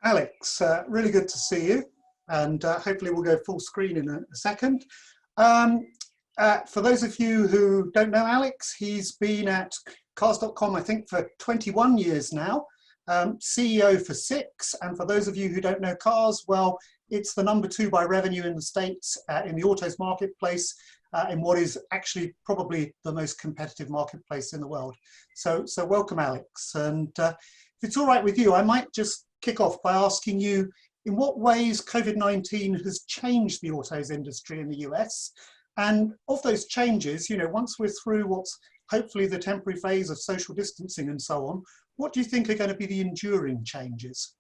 Alex, really good to see you, and hopefully we'll go full screen in a second. Um, for those of you who don't know Alex, he's been at cars.com, I think, for 21 years now, CEO for 6, and for those of you who don't know cars, well, it's the #2 by revenue in the States in the autos marketplace, in what is actually probably the most competitive marketplace in the world. So welcome, Alex. And if it's all right with you, I might just kick off by asking you, in what ways COVID-19 has changed the autos industry in the US? And of those changes, you know, once we're through what's hopefully the temporary phase of social distancing and so on, what do you think are going to be the enduring changes?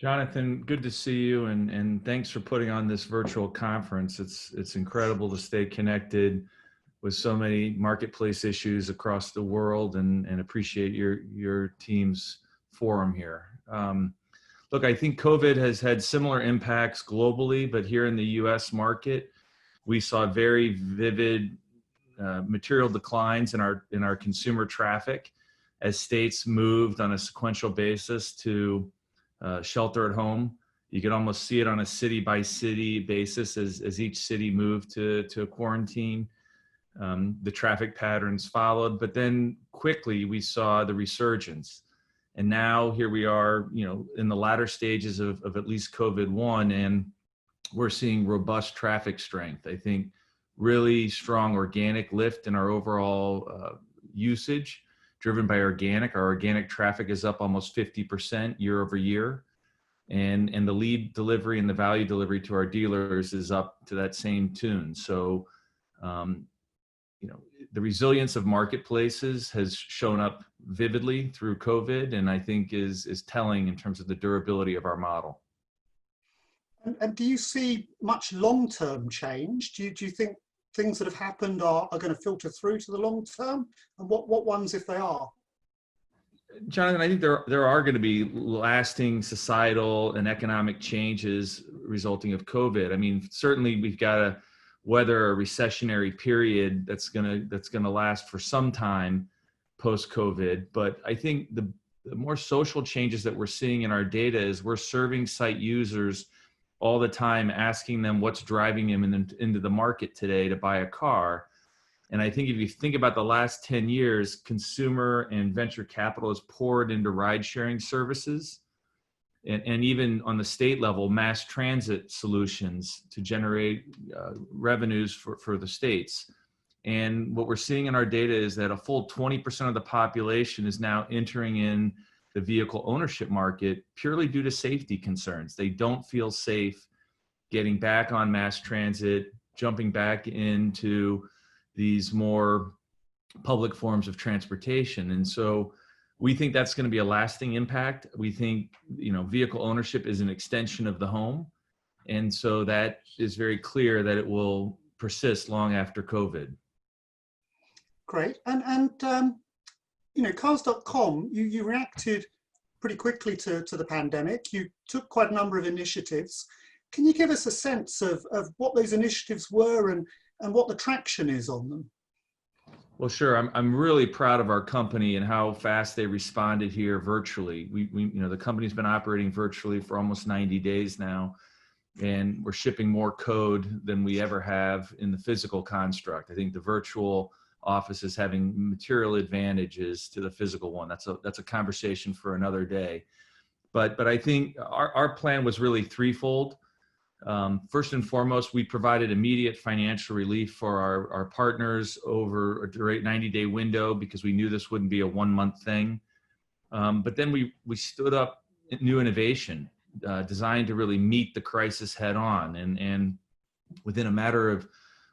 Jonathan, good to see you, and thanks for putting on this virtual conference. It's incredible to stay connected with so many marketplace issues across the world, and appreciate your team's forum here. Look, I think COVID has had similar impacts globally, but here in the US market, we saw very vivid material declines in our consumer traffic as states moved on a sequential basis to shelter at home. You could almost see it on a city by city basis as each city moved to quarantine. The traffic patterns followed, but then quickly we saw the resurgence. And now here we are, you know, in the latter stages of at least COVID-1, and we're seeing robust traffic strength. I think really strong organic lift in our overall usage, driven by organic. Our organic traffic is up almost 50% year over year. And the lead delivery and the value delivery to our dealers is up to that same tune. So, you know, the resilience of marketplaces has shown up vividly through COVID, and I think is telling in terms of the durability of our model. And do you see much long-term change? Do you think things that have happened are going to filter through to the long term? And what ones, if they are? Jonathan, I think there are going to be lasting societal and economic changes resulting of COVID. I mean, certainly we've got to weather a recessionary period that's gonna last for some time post-COVID. But I think the more social changes that we're seeing in our data is we're serving site users all the time, asking them what's driving them into the market today to buy a car. And I think if you think about the last 10 years, consumer and venture capital has poured into ride-sharing services, and even on the state level, mass transit solutions to generate revenues for the states. And what we're seeing in our data is that a full 20% of the population is now entering in the vehicle ownership market purely due to safety concerns. They don't feel safe getting back on mass transit, jumping back into these more public forms of transportation. And so we think that's going to be a lasting impact. We think, you know, vehicle ownership is an extension of the home. And so that is very clear that it will persist long after COVID. Great. And you know, cars.com, you reacted pretty quickly to the pandemic. You took quite a number of initiatives. Can you give us a sense of what those initiatives were and what the traction is on them? Well, sure. I'm really proud of our company and how fast they responded here virtually. We you know, the company's been operating virtually for almost 90 days now, and we're shipping more code than we ever have in the physical construct. I think the virtual office is having material advantages to the physical one. That's a conversation for another day. But I think our plan was really threefold. First and foremost, we provided immediate financial relief for our partners over a 90-day window because we knew this wouldn't be a 1-month thing. But then we stood up new innovation designed to really meet the crisis head on. And within a matter of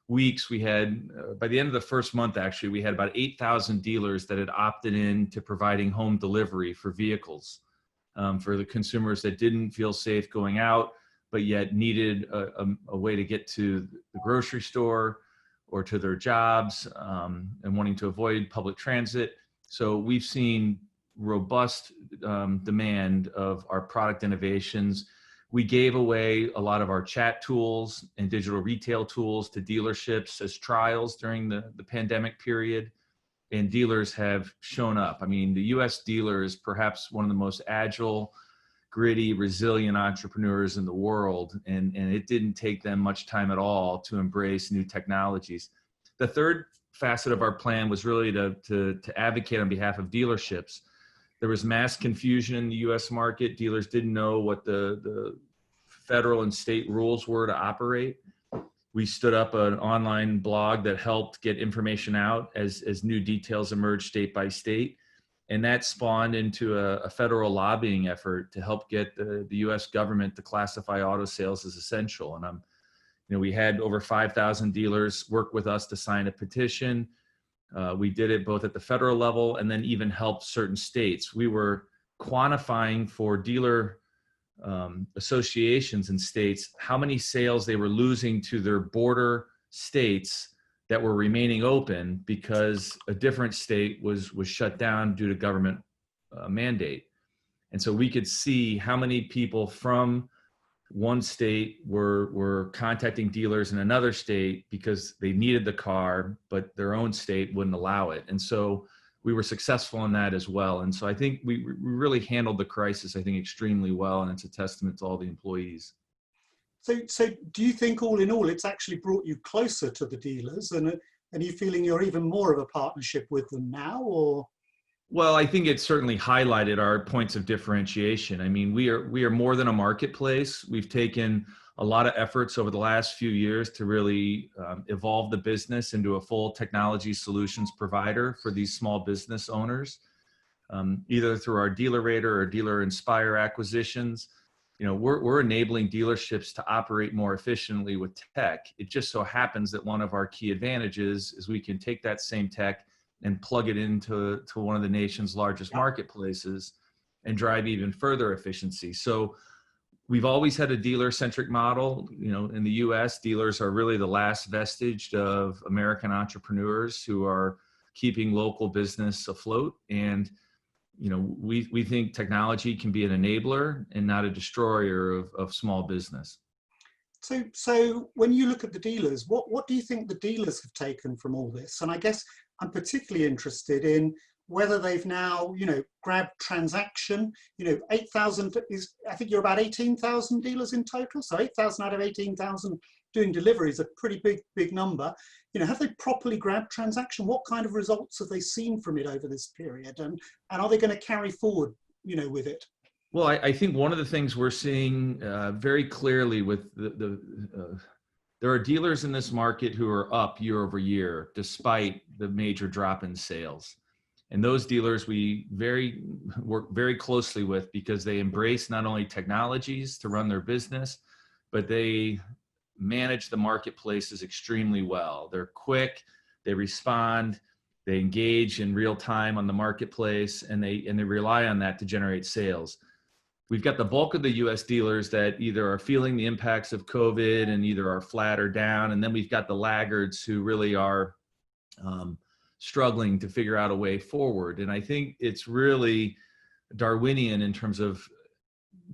weeks, we had, by the end of the first month, actually, we had about 8,000 dealers that had opted in to providing home delivery for vehicles for the consumers that didn't feel safe going out, but yet needed a way to get to the grocery store or to their jobs and wanting to avoid public transit. So we've seen robust demand of our product innovations. We gave away a lot of our chat tools and digital retail tools to dealerships as trials during the pandemic period, and dealers have shown up. I mean, the US dealer is perhaps one of the most agile gritty, resilient entrepreneurs in the world. And it didn't take them much time at all to embrace new technologies. The third facet of our plan was really to advocate on behalf of dealerships. There was mass confusion in the US market. Dealers didn't know what the federal and state rules were to operate. We stood up an online blog that helped get information out as new details emerged state by state. And that spawned into a federal lobbying effort to help get the US government to classify auto sales as essential. And we had over 5,000 dealers work with us to sign a petition. We did it both at the federal level and then even helped certain states. We were quantifying for dealer associations in states how many sales they were losing to their border states that were remaining open because a different state was shut down due to government mandate. And so we could see how many people from one state were contacting dealers in another state because they needed the car, but their own state wouldn't allow it. And so we were successful in that as well. And so I think we really handled the crisis, I think, extremely well. And it's a testament to all the employees. So do you think all in all, it's actually brought you closer to the dealers, and are you feeling you're even more of a partnership with them now, or? Well, I think it certainly highlighted our points of differentiation. I mean, we are more than a marketplace. We've taken a lot of efforts over the last few years to really evolve the business into a full technology solutions provider for these small business owners, either through our Dealer Rater or Dealer Inspire acquisitions. We're enabling dealerships to operate more efficiently with tech. It just so happens that one of our key advantages is we can take that same tech and plug it into one of the nation's largest marketplaces and drive even further efficiency. So we've always had a dealer-centric model. In the US, dealers are really the last vestige of American entrepreneurs who are keeping local business afloat. And we think technology can be an enabler and not a destroyer of small business. So when you look at the dealers, what do you think the dealers have taken from all this? And I guess I'm particularly interested in whether they've now, grabbed transaction. 8,000 is, I think you're about 18,000 dealers in total. So 8,000 out of 18,000 doing deliveries, a pretty big number. Have they properly grabbed transaction? What kind of results have they seen from it over this period? And are they going to carry forward, with it? Well, I think one of the things we're seeing very clearly with there are dealers in this market who are up year over year, despite the major drop in sales. And those dealers we work very closely with because they embrace not only technologies to run their business, but they manage the marketplaces extremely well. They're quick, they respond, they engage in real time on the marketplace, and they rely on that to generate sales. We've got the bulk of the US dealers that either are feeling the impacts of COVID and either are flat or down. And then we've got the laggards who really are struggling to figure out a way forward. And I think it's really Darwinian in terms of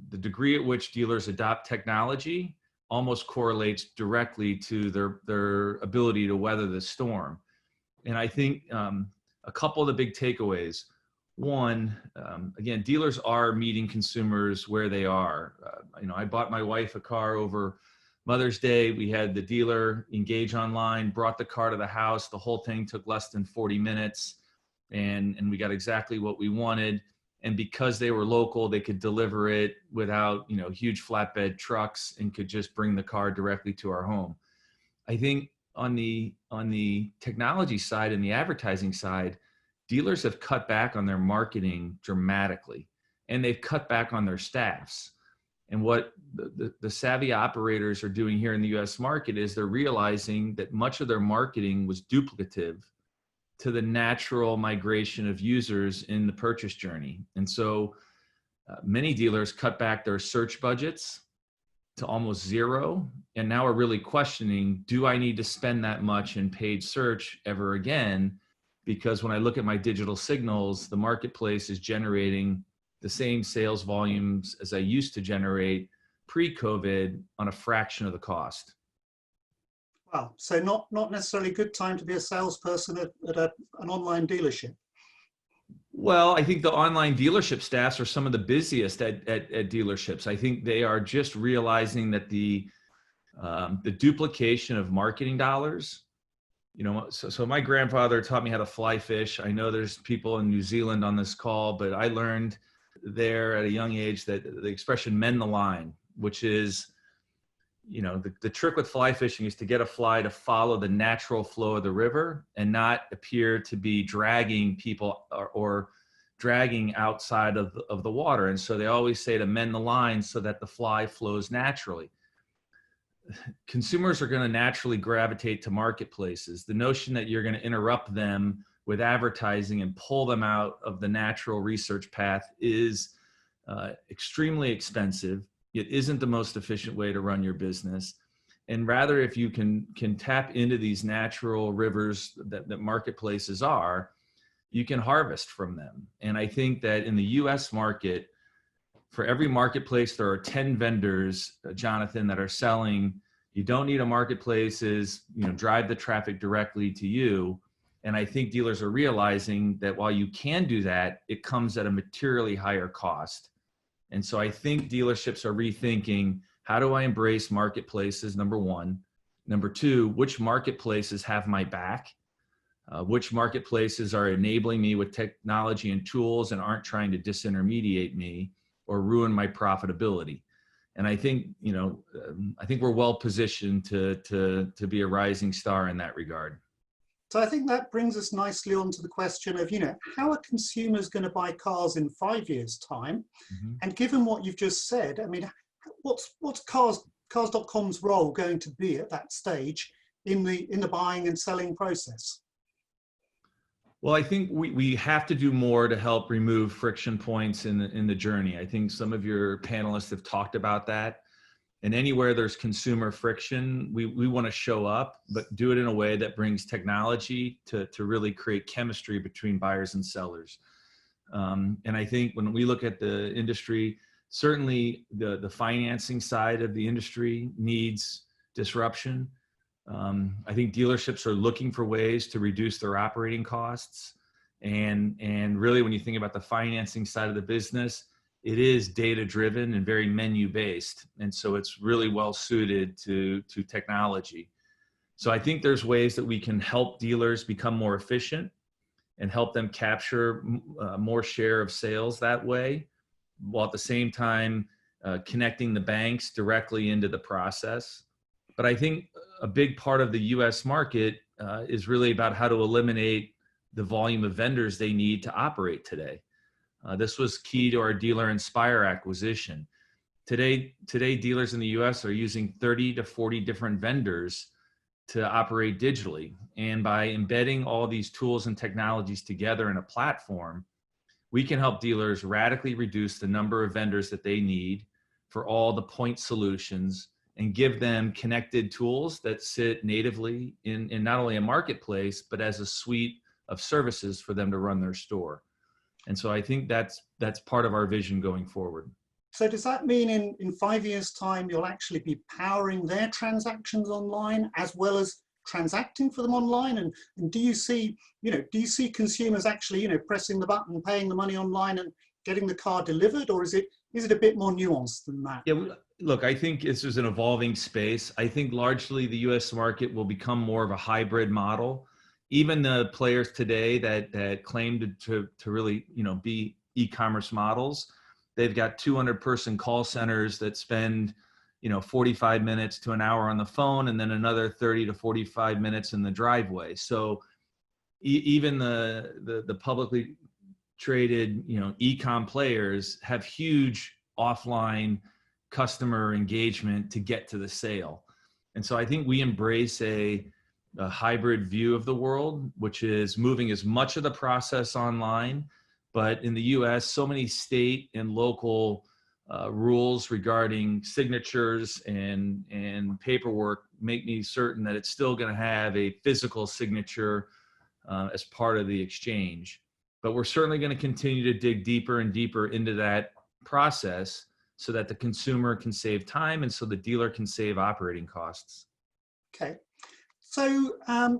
the degree at which dealers adopt technology almost correlates directly to their ability to weather the storm. And I think a couple of the big takeaways. One, again, dealers are meeting consumers where they are. I bought my wife a car over Mother's Day. We had the dealer engage online, brought the car to the house. The whole thing took less than 40 minutes, and we got exactly what we wanted. And because they were local, they could deliver it without, huge flatbed trucks and could just bring the car directly to our home. I think on the technology side and the advertising side, dealers have cut back on their marketing dramatically, and they've cut back on their staffs. And what the savvy operators are doing here in the US market is they're realizing that much of their marketing was duplicative to the natural migration of users in the purchase journey. And so many dealers cut back their search budgets to almost zero, and now are really questioning, do I need to spend that much in paid search ever again? Because when I look at my digital signals, the marketplace is generating the same sales volumes as I used to generate pre-COVID on a fraction of the cost. Wow, so not necessarily a good time to be a salesperson at an online dealership. Well, I think the online dealership staffs are some of the busiest at dealerships. I think they are just realizing that the duplication of marketing dollars. So my grandfather taught me how to fly fish. I know there's people in New Zealand on this call, but I learned there at a young age that the expression "mend the line," which is, the trick with fly fishing is to get a fly to follow the natural flow of the river and not appear to be dragging people or dragging outside of the water. And so they always say to mend the line so that the fly flows naturally. Consumers are going to naturally gravitate to marketplaces. The notion that you're going to interrupt them with advertising and pull them out of the natural research path is extremely expensive. It isn't the most efficient way to run your business. And rather, if you can tap into these natural rivers that marketplaces are, you can harvest from them. And I think that in the US market, for every marketplace, there are 10 vendors, Jonathan, that are selling. You don't need a marketplace, drive the traffic directly to you. And I think dealers are realizing that while you can do that, it comes at a materially higher cost. And so I think dealerships are rethinking, how do I embrace marketplaces, number one? Number two, which marketplaces have my back? Which marketplaces are enabling me with technology and tools and aren't trying to disintermediate me or ruin my profitability? And I think, I think we're well positioned to be a rising star in that regard. So I think that brings us nicely on to the question of, how are consumers going to buy cars in 5 years' time? Mm-hmm. And given what you've just said, I mean, what's cars.com's role going to be at that stage in the buying and selling process? Well, I think we have to do more to help remove friction points in the journey. I think some of your panelists have talked about that. And anywhere there's consumer friction, we want to show up, but do it in a way that brings technology to really create chemistry between buyers and sellers. And I think when we look at the industry, certainly the financing side of the industry needs disruption. I think dealerships are looking for ways to reduce their operating costs. And really, when you think about the financing side of the business, it is data driven and very menu based. And so it's really well suited to technology. So I think there's ways that we can help dealers become more efficient and help them capture more share of sales that way, while at the same time connecting the banks directly into the process. But I think a big part of the US market is really about how to eliminate the volume of vendors they need to operate today. This was key to our Dealer Inspire acquisition. Today, dealers in the US are using 30 to 40 different vendors to operate digitally. And by embedding all these tools and technologies together in a platform, we can help dealers radically reduce the number of vendors that they need for all the point solutions and give them connected tools that sit natively in not only a marketplace, but as a suite of services for them to run their store. And so I think that's part of our vision going forward. So does that mean in 5 years' time, you'll actually be powering their transactions online as well as transacting for them online? And do you see consumers actually, pressing the button, paying the money online and getting the car delivered? Or is it a bit more nuanced than that? Yeah, look, I think this is an evolving space. I think largely the US market will become more of a hybrid model. Even the players today that claim to really, be e-commerce models, they've got 200-person call centers that spend, 45 minutes to an hour on the phone and then another 30 to 45 minutes in the driveway. So even the publicly traded, e-com players have huge offline customer engagement to get to the sale. And so I think we embrace a hybrid view of the world, which is moving as much of the process online. But in the US, so many state and local rules regarding signatures and paperwork make me certain that it's still going to have a physical signature as part of the exchange. But we're certainly going to continue to dig deeper and deeper into that process so that the consumer can save time and so the dealer can save operating costs. Okay. So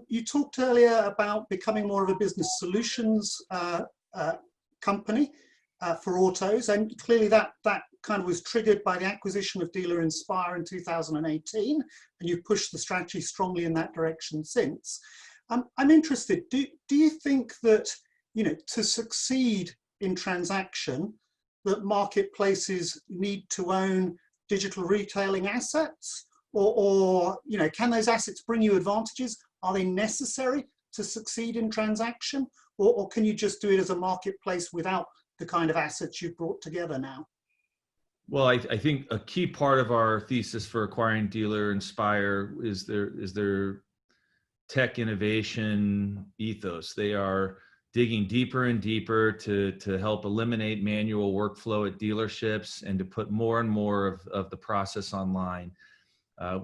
you talked earlier about becoming more of a business solutions company for autos, and clearly that kind of was triggered by the acquisition of Dealer Inspire in 2018, and you've pushed the strategy strongly in that direction since. I'm interested, do you think that, you know, to succeed in transaction, that marketplaces need to own digital retailing assets, or you know, can those assets bring you advantages? Are they necessary to succeed in transaction, or can you just do it as a marketplace without the kind of assets you've brought together now? Well, I think a key part of our thesis for acquiring Dealer Inspire is their tech innovation ethos. They are digging deeper and deeper to help eliminate manual workflow at dealerships and to put more and more of the process online.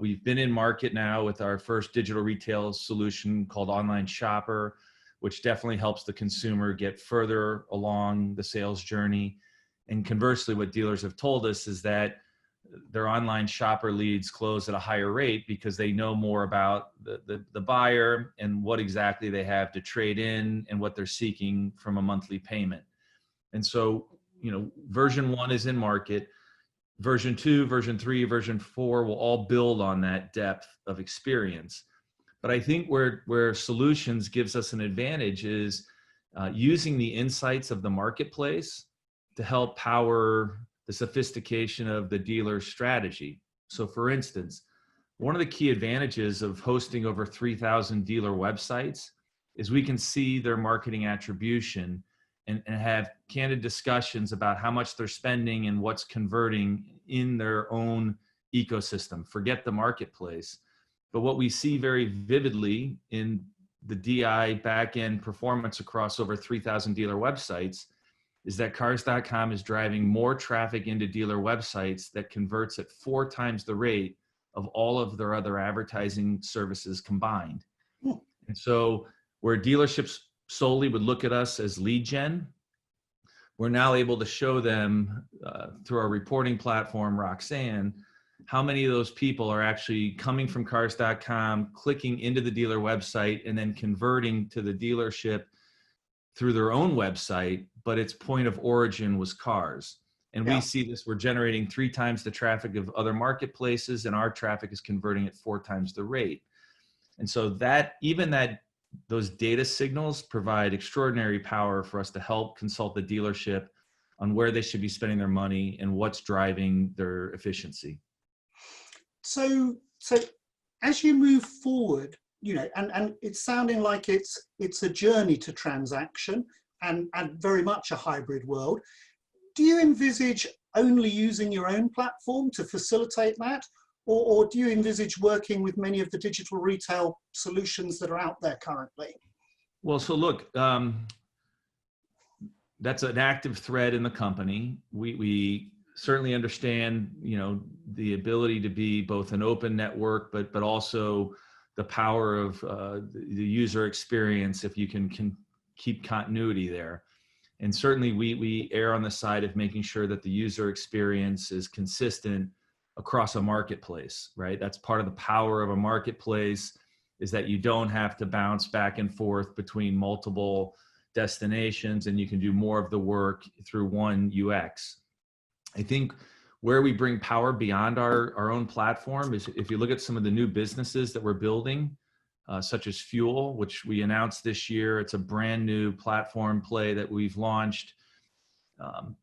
We've been in market now with our first digital retail solution called Online Shopper, which definitely helps the consumer get further along the sales journey. And conversely, what dealers have told us is that their online shopper leads close at a higher rate because they know more about the buyer and what exactly they have to trade in and what they're seeking from a monthly payment. And so, you know, version 1 is in market. Version 2, version 3, version 4 will all build on that depth of experience. But I think where solutions gives us an advantage is using the insights of the marketplace to help power the sophistication of the dealer strategy. So for instance, one of the key advantages of hosting over 3,000 dealer websites is we can see their marketing attribution and have candid discussions about how much they're spending and what's converting in their own ecosystem. Forget the marketplace. But what we see very vividly in the DI back-end performance across over 3,000 dealer websites is that Cars.com is driving more traffic into dealer websites that converts at 4 times the rate of all of their other advertising services combined. And so where dealerships solely would look at us as lead gen, we're now able to show them through our reporting platform, Roxanne, how many of those people are actually coming from Cars.com, clicking into the dealer website, and then converting to the dealership through their own website, but its point of origin was cars. And we see this, we're generating 3 times the traffic of other marketplaces, and our traffic is converting at 4 times the rate. And so those data signals provide extraordinary power for us to help consult the dealership on where they should be spending their money and what's driving their efficiency. So as you move forward, you know, and it's sounding like it's a journey to transaction and very much a hybrid world. Do you envisage only using your own platform to facilitate that? Or do you envisage working with many of the digital retail solutions that are out there currently? Well, so look, that's an active thread in the company. We certainly understand, you know, the ability to be both an open network, but also the power of the user experience if you can keep continuity there. And certainly we err on the side of making sure that the user experience is consistent across a marketplace, right? That's part of the power of a marketplace, is that you don't have to bounce back and forth between multiple destinations, and you can do more of the work through one UX. I think where we bring power beyond our own platform is if you look at some of the new businesses that we're building, such as Fuel, which we announced this year. It's a brand new platform play that we've launched.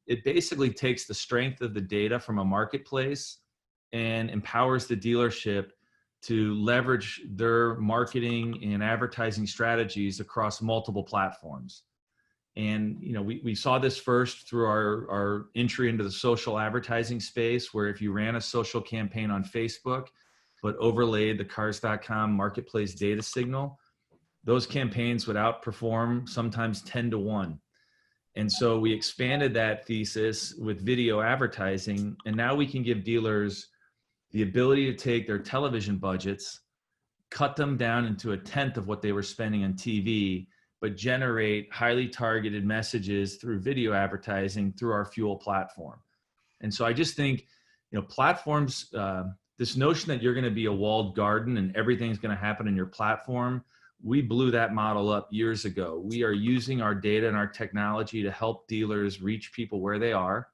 It basically takes the strength of the data from a marketplace and empowers the dealership to leverage their marketing and advertising strategies across multiple platforms. And you know, we saw this first through our entry into the social advertising space, where if you ran a social campaign on Facebook, but overlaid the Cars.com marketplace data signal, those campaigns would outperform sometimes 10 to 1. And so we expanded that thesis with video advertising, and now we can give dealers the ability to take their television budgets, cut them down into 1/10 of what they were spending on TV, but generate highly targeted messages through video advertising through our Fuel platform. And so I just think, you know, platforms, this notion that you're going to be a walled garden and everything's going to happen in your platform, we blew that model up years ago. We are using our data and our technology to help dealers reach people where they are,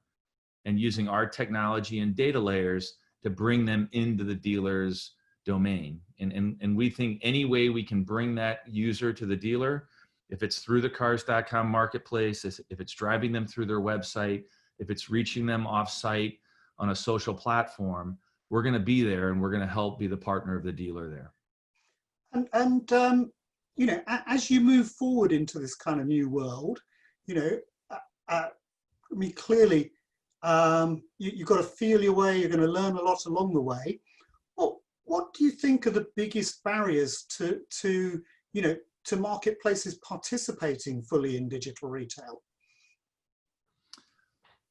and using our technology and data layers to bring them into the dealer's domain. And we think any way we can bring that user to the dealer, if it's through the Cars.com marketplace, if it's driving them through their website, if it's reaching them off-site on a social platform, we're going to be there, and we're going to help be the partner of the dealer there. And you know, as you move forward into this kind of new world, you know, I mean, clearly, you've got to feel your way. You're going to learn a lot along the way. What do you think are the biggest barriers to you know, to marketplaces participating fully in digital retail?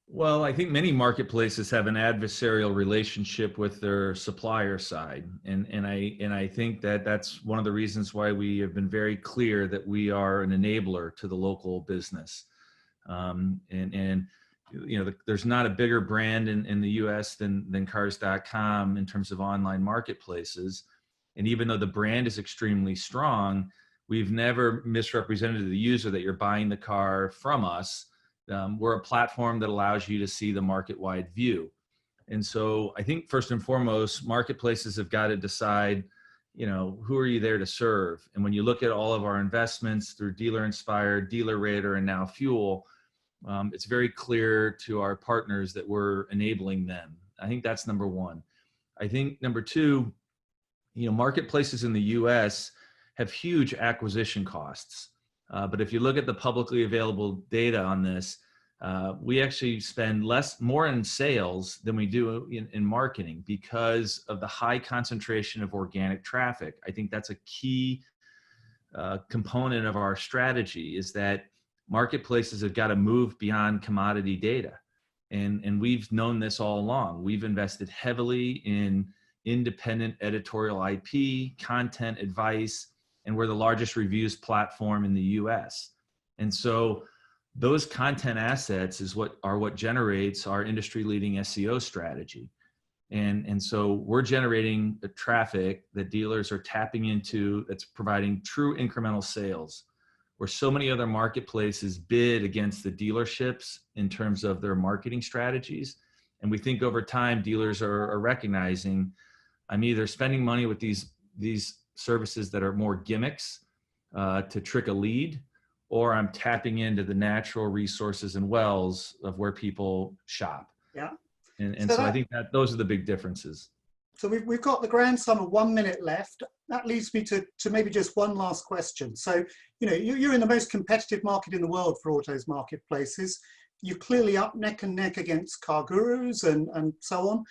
Well, I think many marketplaces have an adversarial relationship with their supplier side. And I think that that's one of the reasons why we have been very clear that we are an enabler to the local business. And you know, there's not a bigger brand in the US than Cars.com in terms of online marketplaces. And even though the brand is extremely strong, we've never misrepresented to the user that you're buying the car from us. We're a platform that allows you to see the market-wide view. And so I think first and foremost, marketplaces have got to decide, you know, who are you there to serve? And when you look at all of our investments through Dealer Inspired, Dealer Rater, and now Fuel, it's very clear to our partners that we're enabling them. I think that's number one. I think number two, you know, marketplaces in the US have huge acquisition costs. But if you look at the publicly available data on this, we actually spend more in sales than we do in marketing because of the high concentration of organic traffic. I think that's a key component of our strategy, is that marketplaces have got to move beyond commodity data. And we've known this all along. We've invested heavily in independent editorial IP, content advice, and we're the largest reviews platform in the US. And so those content assets are what generates our industry-leading SEO strategy. And so we're generating the traffic that dealers are tapping into that's providing true incremental sales, where so many other marketplaces bid against the dealerships in terms of their marketing strategies. And we think over time, dealers are recognizing, I'm either spending money with these services that are more gimmicks to trick a lead, or I'm tapping into the natural resources and wells of where people shop. Yeah. And so I think that those are the big differences. So we've got the grand sum of 1 minute left. That leads me to maybe just one last question. So, you know, you're in the most competitive market in the world for autos marketplaces. You're clearly up neck and neck against car gurus and so on.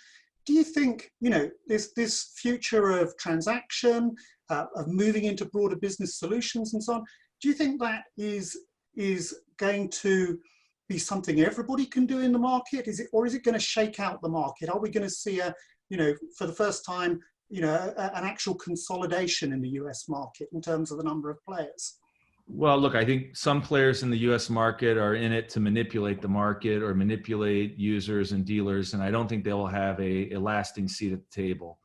Do you think, you know, this future of transaction, of moving into broader business solutions and so on, do you think that is going to be something everybody can do in the market? Or is it going to shake out the market? Are we going to see you know, for the first time, you know, an actual consolidation in the US market in terms of the number of players? Well, look, I think some players in the US market are in it to manipulate the market or manipulate users and dealers, and I don't think they will have a lasting seat at the table.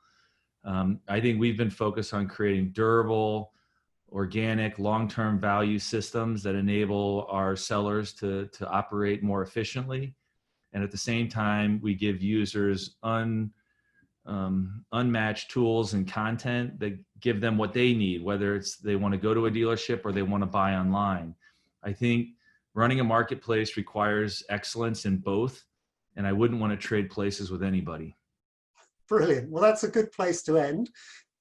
I think we've been focused on creating durable, organic, long-term value systems that enable our sellers to operate more efficiently. And at the same time, we give users unmatched tools and content that give them what they need, whether it's they want to go to a dealership or they want to buy online. I think running a marketplace requires excellence in both, and I wouldn't want to trade places with anybody. Brilliant. Well, that's a good place to end.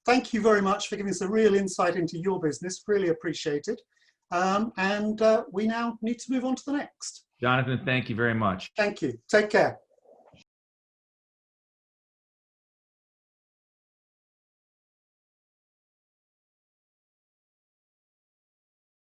Thank you very much for giving us a real insight into your business. Really appreciate it. And we now need to move on to the next. Jonathan, thank you very much. Thank you. Take care.